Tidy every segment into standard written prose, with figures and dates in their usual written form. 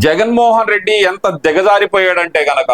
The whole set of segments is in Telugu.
జగన్మోహన్ రెడ్డి ఎంత దిగజారిపోయాడంటే గనక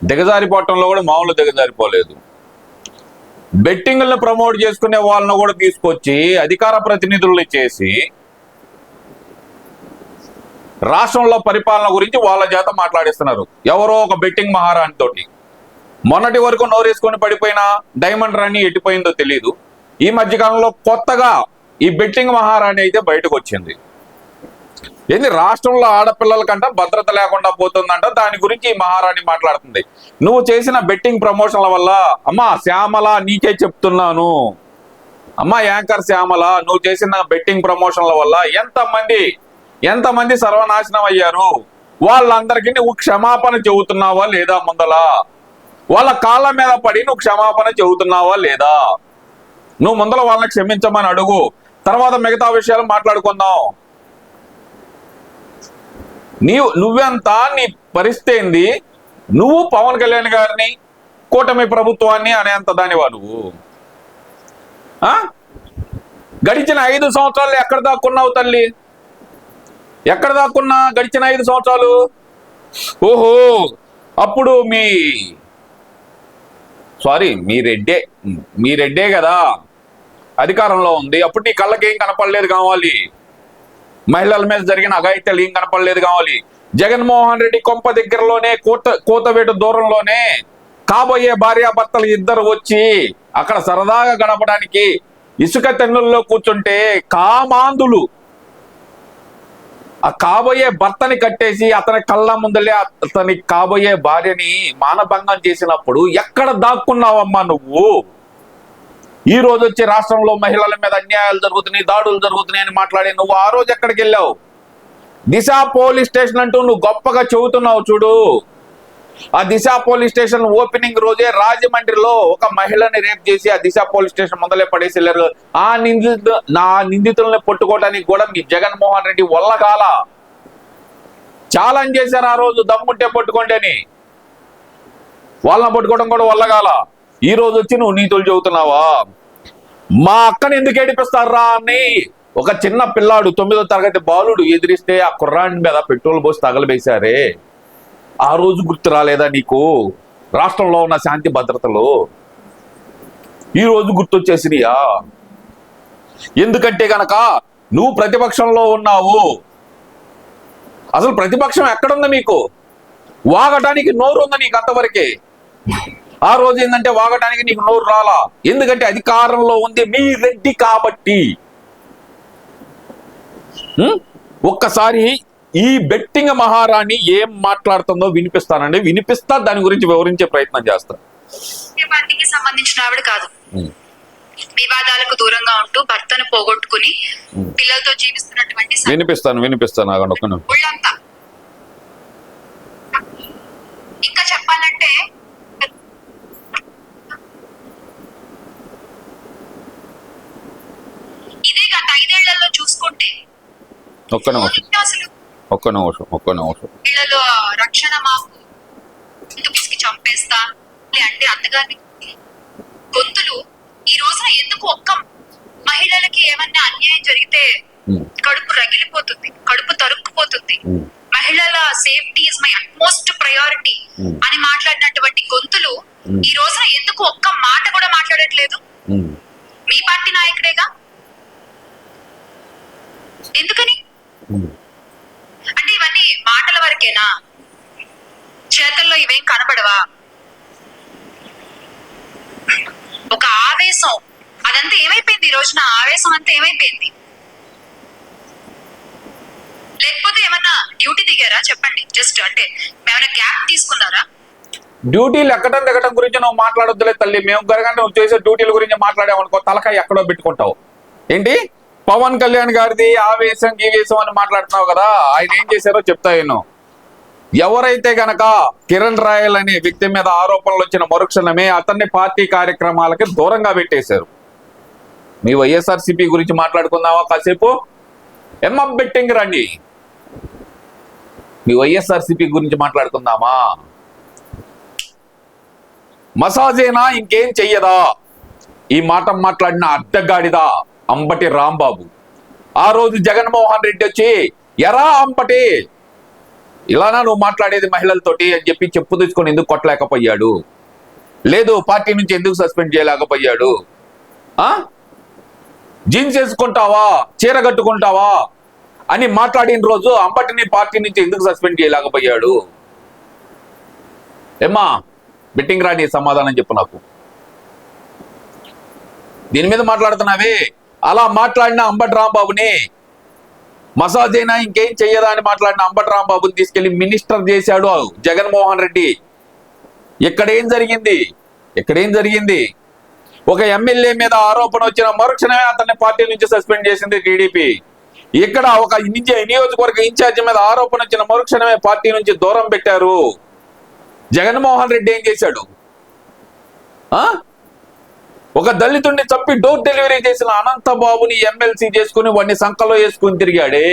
దిగజారిపోవటంలో కూడా మామూలు దిగజారిపోలేదు. బెట్టింగ్లను ప్రమోట్ చేసుకునే వాళ్ళను కూడా తీసుకొచ్చి అధికార ప్రతినిధుల్ని చేసి రాష్ట్రంలో పరిపాలన గురించి వాళ్ళ చేత మాట్లాడిస్తున్నారు. ఎవరో ఒక బెట్టింగ్ మహారాణి తోటి. మొన్నటి వరకు నోరేసుకొని పడిపోయిన డైమండ్ రాణి ఎట్టిపోయిందో తెలియదు. ఈ మధ్యకాలంలో కొత్తగా ఈ బెట్టింగ్ మహారాణి అయితే బయటకు వచ్చింది. ఏంది రాష్ట్రంలో ఆడపిల్లల కంట భద్రత లేకుండా పోతుందంట. దాని గురించి ఈ మహారాణి మాట్లాడుతుంది. నువ్వు చేసిన బెట్టింగ్ ప్రమోషన్ల వల్ల, అమ్మా శ్యామల నీకే చెప్తున్నాను, అమ్మా యాంకర్ శ్యామల, నువ్వు చేసిన బెట్టింగ్ ప్రమోషన్ల వల్ల ఎంతమంది సర్వనాశనం అయ్యారు. వాళ్ళందరికీ నువ్వు క్షమాపణ చెబుతున్నావా లేదా? ముందల వాళ్ళ కాళ్ళ మీద పడి నువ్వు క్షమాపణ చెబుతున్నావా లేదా? నువ్వు ముందల వాళ్ళని క్షమించమని అడుగు. తర్వాత మిగతా విషయాలు మాట్లాడుకుందాం. నువ్వెంత, నీ పరిస్థితి ఏంది? నువ్వు పవన్ కళ్యాణ్ గారిని, కూటమి ప్రభుత్వాన్ని అనేంత దానివా నువ్వు? గడిచిన 5 సంవత్సరాలు ఎక్కడ దాక్కున్నావు తల్లి? ఎక్కడ దాక్కున్నా గడిచిన 5 సంవత్సరాలు? ఓహో, అప్పుడు మీ రెడ్డే కదా అధికారంలో ఉంది. అప్పుడు నీ కళ్ళకి ఏం కనపడలేదు కావాలి? మహిళల మీద జరిగిన అఘాయిత్యాలు ఏం కనపడలేదు కావాలి? జగన్మోహన్ రెడ్డి కొంప దగ్గరలోనే, కోతవేటు దూరంలోనే కాబోయే భార్యాభర్తలు ఇద్దరు వచ్చి అక్కడ సరదాగా గడపడానికి ఇసుక తెన్నుల్లో కూర్చుంటే కామాంధులు ఆ కాబోయే భర్తని కట్టేసి అతని కళ్ళ ముందలే అతని కాబోయే భార్యని మానభంగం చేసినప్పుడు ఎక్కడ దాక్కున్నావమ్మా నువ్వు? ఈ రోజు వచ్చి రాష్ట్రంలో మహిళల మీద అన్యాయాలు జరుగుతున్నాయి, దాడులు జరుగుతున్నాయి అని మాట్లాడి నువ్వు ఆ రోజు ఎక్కడికి వెళ్ళావు? దిశ పోలీస్ స్టేషన్ అంటూ నువ్వు గొప్పగా చెబుతున్నావు చూడు. ఆ దిశ పోలీస్ స్టేషన్ ఓపెనింగ్ రోజే రాజమండ్రిలో ఒక మహిళని రేప్ చేసి ఆ దిశ పోలీస్ స్టేషన్ ముందలే పడేసి వెళ్ళారు. నా నిందితుల్ని పట్టుకోవడానికి కూడా మీ జగన్మోహన్ రెడ్డి వల్లగాల ఛాలెంజ్ చేశారు ఆ రోజు. దమ్ముంటే పట్టుకోండి అని. వాళ్ళని పట్టుకోవడం కూడా వల్లగాల. ఈ రోజు వచ్చి నువ్వు నీతులు చెబుతున్నావా? మా అక్కని ఎందుకు ఏడిపిస్తారా అని ఒక చిన్న పిల్లాడు 9వ తరగతి బాలుడు ఎదిరిస్తే ఆ కుర్రాడి మీద పెట్రోల్ పోసి తగలబేశారే, ఆ రోజు గుర్తు రాలేదా నీకు? రాష్ట్రంలో ఉన్న శాంతి భద్రతలు ఈ రోజు గుర్తొచ్చేసినాయా? ఎందుకంటే గనక నువ్వు ప్రతిపక్షంలో ఉన్నావు. అసలు ప్రతిపక్షం ఎక్కడుంది మీకు? వాగటానికి నోరు ఉంది నీకు అంతవరకే. ఆ రోజు ఏంటంటే వాగటానికి నీకు నోరు రాలా. ఎందుకంటే అధికారంలో ఉంది మీ రెడ్డి కాబట్టి. ఒక్కసారి ఈ బెట్టింగ్ మహారాణి ఏం మాట్లాడుతుందో వినిపిస్తా, దాని గురించి వివరించే ప్రయత్నం చేస్తా. పార్టీకి సంబంధించిన ఆవిడ కాదు. వివాదాలకు దూరంగా ఉంటూ భర్తను పోగొట్టుకుని పిల్లలతో జీవిస్తున్నటువంటి వినిపిస్తాను ఒళ్ళంతా. ఇంకా చెప్పాలంటే ఇదే గత 5 ఏళ్లలో చూసుకుంటే ఒక్క నిమిషం వీళ్ళలో రక్షణ మాకు పిసికి చంపేస్తా అంటే అత్తగారిని గొంతులు ఈ రోజున ఎందుకు ఒక్క మహిళలకి ఏమన్నా అన్యాయం జరిగితే కడుపు రగిలిపోతుంది, కడుపు తరుక్కుపోతుంది. మహిళల safety is my utmost priority అని మాట్లాడినటువంటి గొంతులు ఈ రోజున ఎందుకు ఒక్క మాట కూడా మాట్లాడట్లేదు? మీ పార్టీ నాయకుడేగా. ఎందుకని అంటే ఇవన్నీ మాటల వరకేనా? చేతల్లో ఇవేం కనపడవా? ఒక ఆవేశం అదంతా ఏమైపోయింది? ఈ రోజున ఆవేశం అంతా ఏమైపోయింది? లేకపోతే ఏమన్నా డ్యూటీ దిగారా? చెప్పండి. జస్ట్ అంటే ఏమైనా గ్యాప్ తీసుకున్నారా? డ్యూటీలు ఎక్కడం గురించి నువ్వు మాట్లాడొద్దులే తల్లి. మేము గరగంటే నువ్వు చేసే డ్యూటీల గురించి మాట్లాడామనుకో తలకాయ ఎక్కడో పెట్టుకుంటావు. ఏంటి పవన్ కళ్యాణ్ గారిది ఆవేశం గీవేశం అని మాట్లాడుతున్నావు కదా. ఆయన ఏం చేశారో చెప్తా. ఎవరైతే గనక కిరణ్ రాయల్ అనే వ్యక్తి మీద ఆరోపణలు వచ్చిన మరుక్షణమే అతన్ని పార్టీ కార్యక్రమాలకి దూరంగా పెట్టేశారు. మీ వైఎస్ఆర్సీపీ గురించి మాట్లాడుకుందామా కాసేపు? ఎంఎం బెట్టింగ్ రండి. మీ వైఎస్ఆర్సీపీ గురించి మాట్లాడుకుందామా? మసాజేనా ఇంకేం చెయ్యదా? ఈ మాట మాట్లాడిన అడ్డగాడిదా అంబటి రాంబాబు. ఆ రోజు జగన్మోహన్ రెడ్డి వచ్చి ఎరా అంబటి ఇలానా నువ్వు మాట్లాడేది మహిళలతోటి అని చెప్పి చెప్పు తీసుకొని ఎందుకు కొట్టలేకపోయాడు? లేదు పార్టీ నుంచి ఎందుకు సస్పెండ్ చేయలేకపోయాడు? జీన్స్ వేసుకుంటావా, చీర కట్టుకుంటావా అని మాట్లాడిన రోజు అంబటిని పార్టీ నుంచి ఎందుకు సస్పెండ్ చేయలేకపోయాడు? ఏమ్మా బెట్టింగ్ రాని సమాధానం చెప్పు నాకు. దీని మీద మాట్లాడుతున్నావే. అలా మాట్లాడిన అంబటి రాంబాబుని మసాజ్ అయినా ఇంకేం చెయ్యదా అని మాట్లాడిన అంబటి రాంబాబుని తీసుకెళ్లి మినిస్టర్ చేశాడు జగన్మోహన్ రెడ్డి. ఇక్కడేం జరిగింది? ఒక ఎమ్మెల్యే మీద ఆరోపణ వచ్చిన మరుక్షణమే అతన్ని పార్టీ నుంచి సస్పెండ్ చేసింది టీడీపీ. ఇక్కడ ఒక నియోజకవర్గ ఇన్ఛార్జి మీద ఆరోపణ వచ్చిన మరుక్షణమే పార్టీ నుంచి దూరం పెట్టారు. జగన్మోహన్ రెడ్డి ఏం చేశాడు? ఒక దళితుడిని చంపి డోర్ డెలివరీ చేసిన అనంతబాబుని ఎమ్మెల్సీ చేసుకుని వాడిని సంకలో వేసుకుని తిరిగాడే.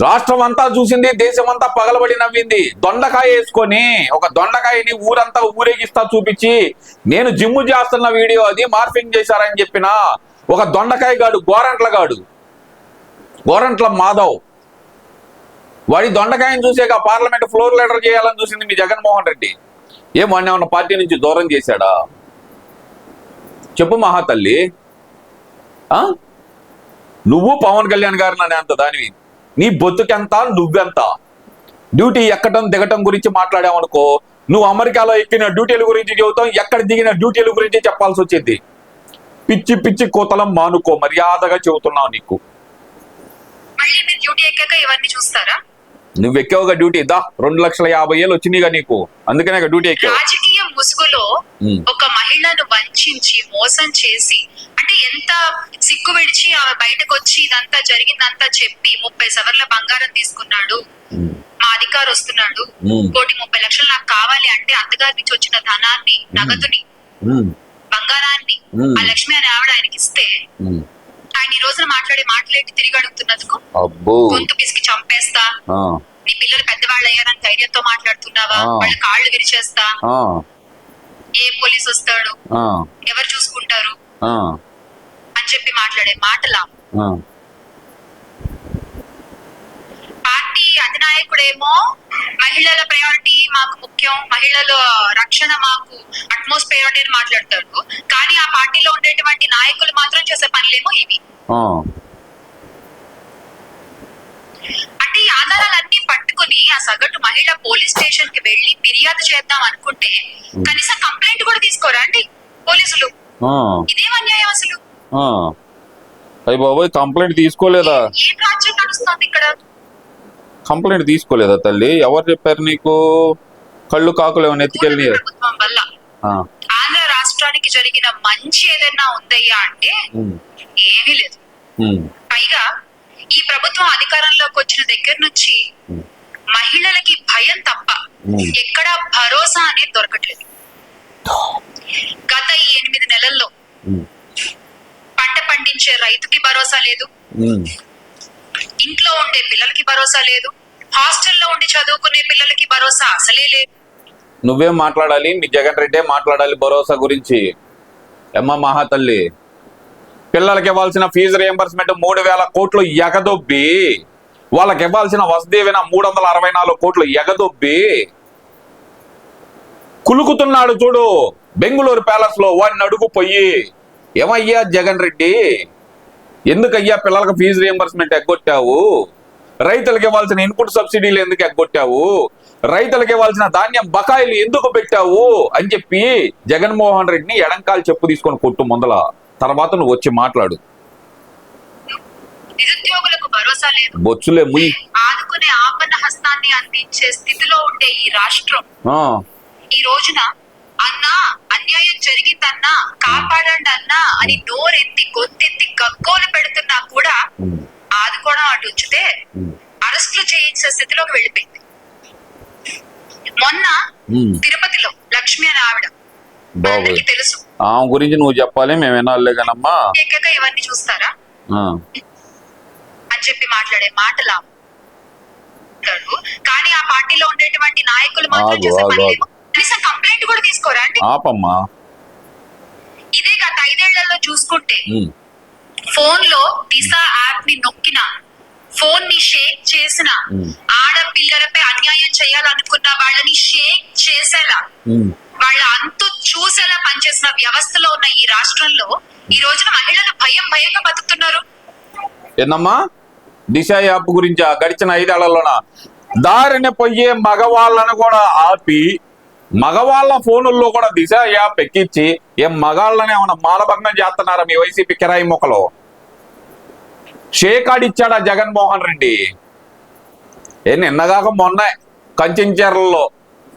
రాష్ట్రం అంతా చూసింది, దేశం అంతా పగలబడి నవ్వింది. దొండకాయ వేసుకొని ఒక దొండకాయని ఊరంతా ఊరేగిస్తా చూపించి నేను జిమ్ము చేస్తున్న వీడియో అది మార్ఫింగ్ చేశారని చెప్పిన ఒక దొండకాయ గాడు గోరంట్ల మాధవ్ వాడి దొండకాయని చూసాక పార్లమెంట్ ఫ్లోర్ లీడర్ చేయాలని చూసింది మీ జగన్మోహన్ రెడ్డి. ఏమన్నా పార్టీ నుంచి దూరం చేశాడా? చెప్పు మహాతల్లి. నువ్వు పవన్ కళ్యాణ్ గారు నన్ను అంత దానివి. నీ బొత్తుకెంత, నువ్వెంత? డ్యూటీ ఎక్కడం దిగటం గురించి మాట్లాడావనుకో, నువ్వు అమెరికాలో ఎక్కిన డ్యూటీల గురించి చెబుతాం, ఎక్కడ దిగిన డ్యూటీల గురించి చెప్పాల్సి వచ్చింది. పిచ్చి పిచ్చి కోతలం మానుకో, మర్యాదగా చెబుతున్నావు. నీకు నువ్వు ఎక్కావుగా డ్యూటీ. 2,50,000 వచ్చినాయిగా నీకు, అందుకనే డ్యూటీ ఎక్కావు. రాజకీయ ముసుగులో ఒక మహిళను వంచించి మోసం చేసి, అంటే ఎంత సిగ్గు విడిచి ఆమె బయటకు వచ్చి ఇదంతా జరిగిందంతా చెప్పి 30 సవర్ల బంగారం తీసుకున్నాడు, మా అధికారి వస్తున్నాడు, 1,30,00,000 నాకు కావాలి అంటే అత్తగారి నుంచి వచ్చిన ధనాన్ని, నగదుని, బంగారాన్ని ఆ లక్ష్మి అనే ఆవిడ ఆయనకి ఇస్తే ఆయన ఈ రోజున మాట్లాడే మాటలేంటి తిరిగి అడుగుతున్నందుకు? గొంతు పిసికి చంపేస్తా, నీ పిల్లలు పెద్దవాళ్ళు అయ్యారని ధైర్యంతో మాట్లాడుతున్నావా, వాళ్ళ కాళ్ళు విరిచేస్తా, ఏ పోలీస్ వస్తాడు, ఎవరు చూసుకుంటారు అని చెప్పి మాట్లాడే మాటలా? పార్టీ అధినాయకుడేమో మహిళల ప్రయారిటీ మాకు ముఖ్యం, మహిళల రక్షణ మాకు అట్మోస్ట్ ప్రయారిటీ అని మాట్లాడతాడు. కానీ ఆ పార్టీలో ఉండేటువంటి నాయకులు మాత్రం చేసే పనులేమో ఇవి. అంటే ఈ ఆధారాలన్నీ పట్టుకుని ఆ సగటు మహిళ పోలీస్ స్టేషన్ కి వెళ్లి ఫిర్యాదు చేద్దాం అనుకుంటే కనీసం కంప్లైంట్ కూడా తీసుకోరా అండి పోలీసులు? ఇదేం అన్యాయం అసలు? అయ్య బాబోయ్, కంప్లైంట్ తీసుకోలేదా? ఏం రాజ్యం నడుస్తుంది ఇక్కడ? కంప్లైంట్ తీసుకోలేదా తల్లి? ఎవరు చెప్పారు నీకు? కళ్ళు కాకులు ఏమైనా ఎత్తుకెళ్ళి? ప్రభుత్వం వల్ల ఆంధ్ర రాష్ట్రానికి జరిగిన మంచి ఏదైనా ఉందయ్యా అంటే ఏమీ లేదు. పైగా ఈ ప్రభుత్వం అధికారంలోకి వచ్చిన దగ్గర నుంచి మహిళలకి భయం తప్ప ఎక్కడా భరోసా అనేది దొరకట్లేదు. గత ఈ 8 నెలల్లో పంట పండించే రైతుకి భరోసా లేదు, ఇంట్లో ఉండే పిల్లలకి భరోసా లేదు, హాస్టల్లో ఉండి చదువుకునే పిల్లలకి భరోసా అసలే లేదు. నువ్వేం మాట్లాడాలి? మీ జగన్ రెడ్డే మాట్లాడాలి భరోసా గురించి. అమ్మ మహాతల్లి, పిల్లలకి ఇవ్వాల్సిన ఫీజు రియంబర్స్మెంట్ 3,000 కోట్లు ఎగదొబ్బి, వాళ్ళకి ఇవ్వాల్సిన వసదీవెన 364 కోట్లు ఎగదొబ్బి కులుకుతున్నాడు చూడు బెంగుళూరు ప్యాలెస్ లో. వాడిని అడుగు పోయి, ఏమయ్యా జగన్ రెడ్డి, ఎందుకయ్యా పిల్లలకు ఫీజు రియంబర్స్మెంట్ ఎగ్గొట్టావు? రైతులకు ఇవ్వాల్సిన ఇన్పుట్ సబ్సిడీలు ఎందుకు ఎగ్గొట్టావు? రైతులకు ఇవ్వాల్సిన ధాన్యం బకాయిలు ఎందుకు పెట్టావు అని చెప్పి జగన్మోహన్ రెడ్డిని ఎడంకాలు చెప్పు తీసుకొని కొట్టు ముందల. తర్వాత నువ్వు వచ్చి మాట్లాడు. నిరుద్యోగులకు భరోసా లేదు, బొచ్చులే ముయ్యి. ఆదుకునే ఆపన్న హస్తాన్ని అందించే స్థితిలో ఉండే ఈ రాష్ట్రం ఈ రోజున అన్నా అన్యాయం జరిగిందన్నా కాపాడండి అన్నా అని నోరెత్తి గొంతెత్తి గగ్గోలు పెడుతున్నా కూడా ఆదుకోవడం అటు ఉంచితే అరెస్టులు చేయించే స్థితిలోకి వెళ్ళిపోయింది. మొన్న తిరుపతిలో లక్ష్మి అని ఆవిడ తెలుసు, ఆమె గురించి నువ్వు చెప్పాలి, మేము వినాలే కానమ్మా. ఇవన్నీ చూస్తారా అని చెప్పి మాట్లాడే మాటలా? కానీ ఆ పార్టీలో ఉండేటువంటి నాయకులు మాత్రం చేసే పనులేమో కనీసం కంప్లైంట్ కూడా తీసుకోరా అండి? ఆపమ్మా. ఇదే గత 5 ఏళ్లలో చూసుకుంటే ఫోన్ లో దిశ యాప్ ని నొక్కిన, ఫోన్ ని షేక్ చేసిన, ఆడపిల్లలపై అన్యాయం చేయాలనుకున్న వాళ్ళని షేక్ చేసేలా, వాళ్ళ అంతు చూసేలా పనిచేసిన వ్యవస్థలో ఉన్న ఈ రాష్ట్రంలో ఈ రోజున మహిళలు భయంగా బతుకుతున్నారు. ఏందమ్మా దిశ యాప్ గురించి గడిచిన 5 ఏళ్లలోన దారిని పోయే మగవాళ్ళను కూడా ఆపి మగవాళ్ళ ఫోనుల్లో కూడా దిశ యాప్ ఎక్కించి ఏం మగాళ్ళని ఏమన్నా మానభంగం చేస్తున్నారా మీ వైసీపీ కిరాయి మొక్కలో? షేక్ ఆడిచ్చాడా జగన్మోహన్ రెడ్డి? నిన్నగాక మొన్న కంచెంచెర్లలో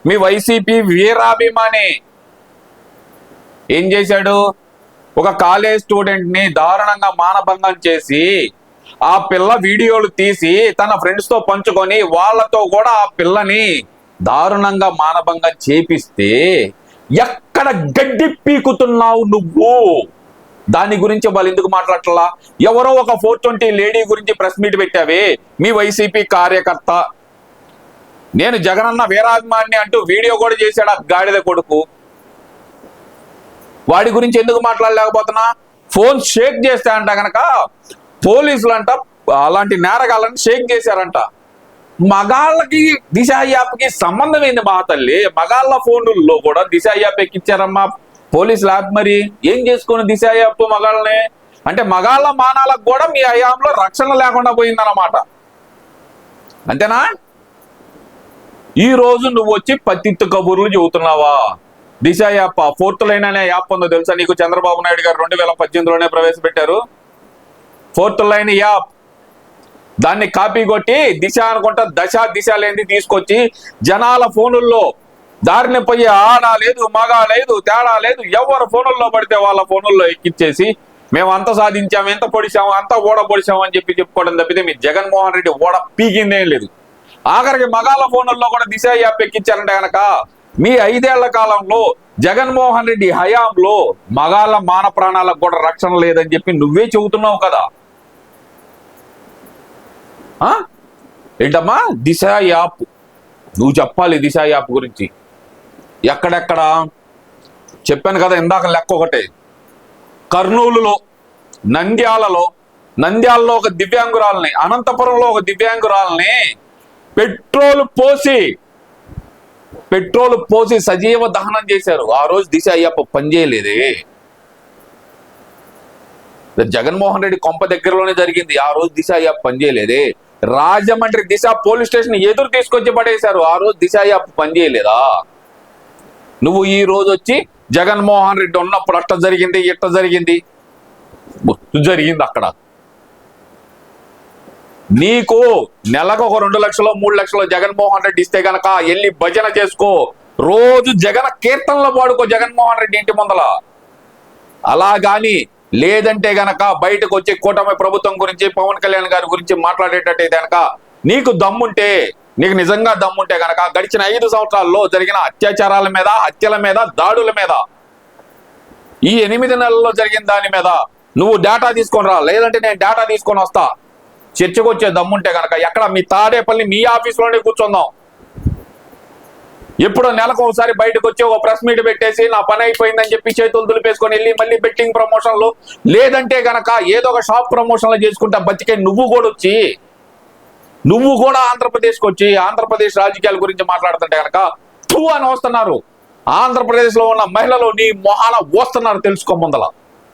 మీ వైసీపీ వీరాభిమాని ఏం చేశాడు? ఒక కాలేజ్ స్టూడెంట్ ని దారుణంగా మానభంగం చేసి ఆ పిల్ల వీడియోలు తీసి తన ఫ్రెండ్స్ తో పంచుకొని వాళ్ళతో కూడా ఆ పిల్లని దారుణంగా మానభంగం చేపిస్తే ఎక్కడ గడ్డి పీకుతున్నావు నువ్వు? దాని గురించి వాళ్ళు ఎందుకు మాట్లాడట్లా? ఎవరో ఒక 420 లేడీ గురించి ప్రెస్ మీట్ పెట్టావే మీ వైసీపీ కార్యకర్త. నేను జగనన్న వీరాభిమాని అంటూ వీడియో కూడా చేశాడు ఆ గాడిద కొడుకు. వాడి గురించి ఎందుకు మాట్లాడలేకపోతున్నా? ఫోన్ షేక్ చేస్తే అంట గనక పోలీసులు అంట అలాంటి నేరగాళ్ళని షేక్ చేశారంట. మగాళ్ళకి దిశ యాప్కి సంబంధం ఏంది మా తల్లి? మగాళ్ళ ఫోన్లలో కూడా దిశ యాప్ ఎక్కిచ్చారమ్మా పోలీసులు యాప్. మరి ఏం చేసుకుని దిశ యాప్ మగాళ్ళని? అంటే మగాళ్ళ మానాలకు కూడా మీ హయాంలో రక్షణ లేకుండా పోయిందన్నమాట. అంతేనా? ఈ రోజు నువ్వు వచ్చి పత్తిత్తు కబుర్లు చెబుతున్నావా? దిశ యాప్ 4th లైన్ అనే యాప్ ఉందో తెలుసా నీకు? చంద్రబాబు నాయుడు గారు 2018లోనే ప్రవేశపెట్టారు 4th లైన్ యాప్. దాన్ని కాపీ కొట్టి దిశ అనుకుంటా దిశ లేని తీసుకొచ్చి జనాల ఫోనుల్లో దారిని పోయి ఆడ లేదు మగా లేదు తేడా లేదు ఎవరు ఫోనుల్లో పడితే వాళ్ళ ఫోనుల్లో ఎక్కిచ్చేసి మేము అంత సాధించాము, ఎంత పొడిచాము, అంత ఓడ పొడిచాము అని చెప్పి చెప్పుకోవడం తప్పితే మీ జగన్మోహన్ రెడ్డి ఓడ పీకిందేం లేదు. ఆఖరికి మగాళ్ళ ఫోనుల్లో కూడా దిశ యాప్ ఎక్కించారంటే కనుక మీ 5 ఏళ్ల కాలంలో జగన్మోహన్ రెడ్డి హయాంలో మగాళ్ళ మాన ప్రాణాలకు కూడా రక్షణ లేదని చెప్పి నువ్వే చెబుతున్నావు కదా. ఏంటమ్మా దిశ యాప్? నువ్వు చెప్పాలి దిశ యాప్ గురించి. ఎక్కడెక్కడ చెప్పాను కదా ఇందాక లెక్క ఒకటే. కర్నూలులో, నంద్యాలలో ఒక దివ్యాంగురాలని, అనంతపురంలో ఒక దివ్యాంగురాలని పెట్రోల్ పోసి సజీవ దహనం చేశారు. ఆ రోజు దిశ యాప్ పనిచేయలేదే. జగన్మోహన్ రెడ్డి కొంప దగ్గరలోనే జరిగింది. ఆ రోజు దిశ యాప్ పనిచేయలేదే. రాజమండ్రి దిశ పోలీస్ స్టేషన్ ఎదురు తీసుకొచ్చి పడేశారు. ఆ రోజు దిశ యాప్ పనిచేయలేదా? నువ్వు ఈ రోజు వచ్చి జగన్మోహన్ రెడ్డి ఉన్నప్పుడు అట్ట జరిగింది ఇట్ట జరిగింది జరిగింది. అక్కడ నీకు నెలకు ఒక 2 లక్షలు 3 లక్షలు జగన్మోహన్ రెడ్డి ఇస్తే గనక వెళ్ళి భజన చేసుకో. రోజు జగన్ కీర్తనలు పాడుకో జగన్మోహన్ రెడ్డి ఇంటి ముందల. అలా గాని లేదంటే గనక బయటకు వచ్చి కూటమి ప్రభుత్వం గురించి పవన్ కళ్యాణ్ గారి గురించి మాట్లాడేటట్టే గనక నీకు దమ్ముంటే, నీకు నిజంగా దమ్ముంటే గనక గడిచిన 5 సంవత్సరాల్లో జరిగిన అత్యాచారాల మీద, హత్యల మీద, దాడుల మీద, ఈ 8 నెలల్లో జరిగిన దాని మీద నువ్వు డేటా తీసుకొని రా. లేదంటే నేను డేటా తీసుకొని వస్తా. చర్చకు వచ్చే దమ్ముంటే గనక ఎక్కడ మీ తాడేపల్లి మీ ఆఫీస్లోనే కూర్చుందాం. ఎప్పుడో నెలకు ఒకసారి బయటకు వచ్చి ఒక ప్రెస్ మీట్ పెట్టేసి నా పని అయిపోయిందని చెప్పి చేతులు దులిపేసుకొని వెళ్ళి మళ్ళీ బెట్టింగ్ ప్రమోషన్లు, లేదంటే గనక ఏదో ఒక షాప్ ప్రమోషన్లు చేసుకుంటా బతికే నువ్వు కూడా ఆంధ్రప్రదేశ్కి వచ్చి ఆంధ్రప్రదేశ్ రాజకీయాల గురించి మాట్లాడుతుంటే గనక అని వస్తున్నారు. ఆంధ్రప్రదేశ్ లో ఉన్న మహిళలు నీ మొహాన వస్తున్నారు తెలుసుకో ముందల.